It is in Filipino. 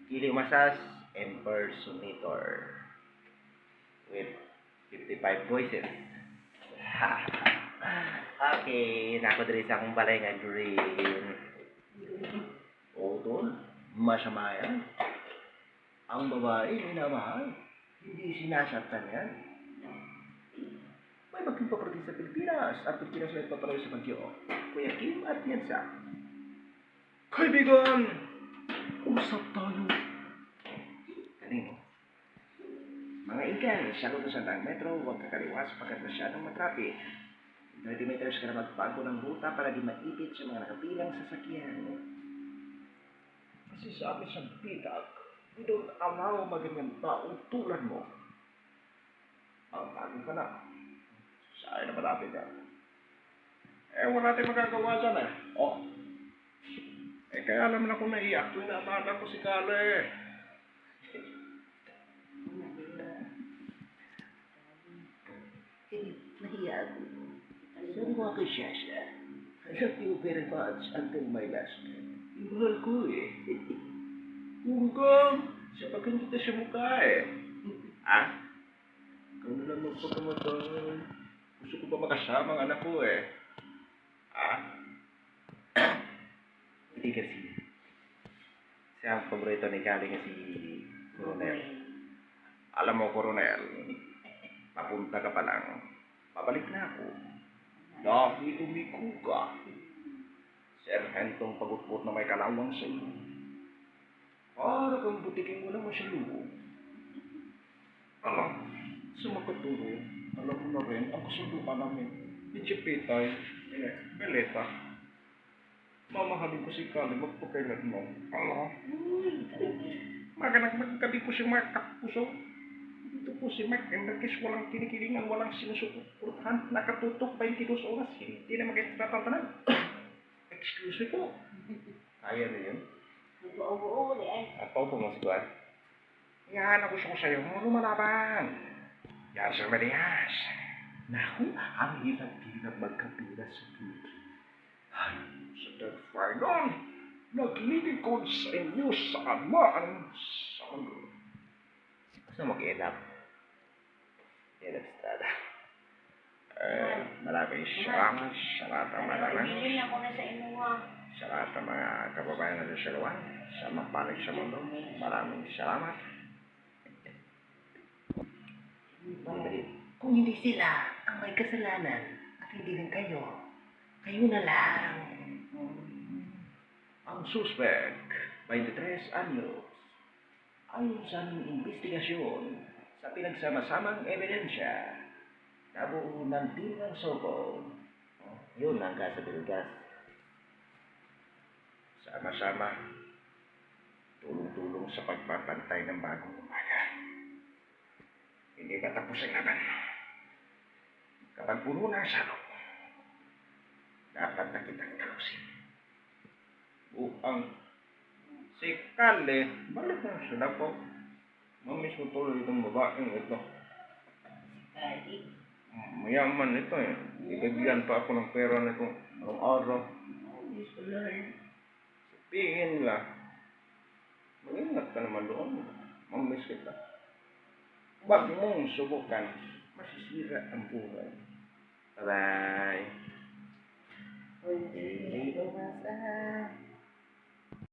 Kili Masas impersonator with 55 voices. Okay, nako diri sa akong balay nga dream. O tol, masama yan. Ang babae minamahal, hindi sinasaktan yan. May maging paparati sa Pilipinas at Pilipinas may paparaw sa bagyo. Kuya Kim at Yansa. Kaibigan, usap tayo. Kanino? Mga ikan, sa luto sa Tang Metro, huwag kakaliwas pagkat masyadong matrapik. 30 meters ka na magpago ng ruta para di maipit sa mga nakapilang sasakyan. Kasi sabi sa bitak, we don't allow magandang taong tulad mo. Ang tago ka na. Saan na malapit ka? Wala tayong magagawa dyan eh. Oh. Kaya naman ako naiyak kung naabala ko si Kale. Nahiya ako. Sabi ko ako siya. I love you very much until my last breath. Mahal ko eh. Hunggang, siya pagkanta siya mukha eh. Ha? Ikaw na lang magpakamatay. Gusto ko pa makasama ang anak ko eh. Ha? Hindi kasi. Siya ang paborito ni Kali nga si Coronel. Alam mo, Coronel, papunta ka pa lang. Pabalik na ako. Dahil umiko ka. Serhentong pagutpot na may kalawang sa iyo. Para kang butikin mo naman sa lubo. Alam, sa makaturo, alam mo na rin ang kasundukan namin. Ichipitay, Beleta. Mamahalin ko si Kali, magpakailan mo. Alam, magkabig ko siyang mga kapuso. Ito po si Mike Enriquez, walang kinikilingan, walang sinusuportahan, nakatutok 22 oras, hindi na magkatatantanan. Excuse me po. Kaya na yun? Oo, eh. At po mo si Guad. Yan, ako gusto ko sa'yo, lumalaban. Yan, Sir Marias. Naku, ang hirap-hirap magkapira sa buhay. Ay, sa third final, naglilingkod sa inyo sa amaan sa mundo. Gusto mag-end up? End up strada. Maraming salamat sa lahat ng mga Ibigin ako na sa inuwa. sa lahat ng mga kababayan natin sa luwan, sa mapanig sa mundo. Maraming salamat. Kung hindi sila ang may kasalanan at hindi rin kayo, kayo na lang. Ang suspect, 23 anyos, ayon sa aming investigasyon sa pinagsama-samang ebidensya, nabuo ng team ng Sobo. Yun ang kasabilgas. Sama-sama, tulong-tulong sa pagpapantay ng bagong umaga. Hindi pa tapos ang laban. Kapag puno na ang salok, dapat na kitang talusin. Upang si Kale, balik na sila po. Mamiss ko tuloy itong babaeng ito. Mayaman ito eh. Ibigyan pa ako ng pera nito ng araw. Sabihin nila, mag-ingat ka naman doon. Mamiss kita. Huwag mong subukan. Masisira ang buhay. Bye-bye. Hindi ko masa.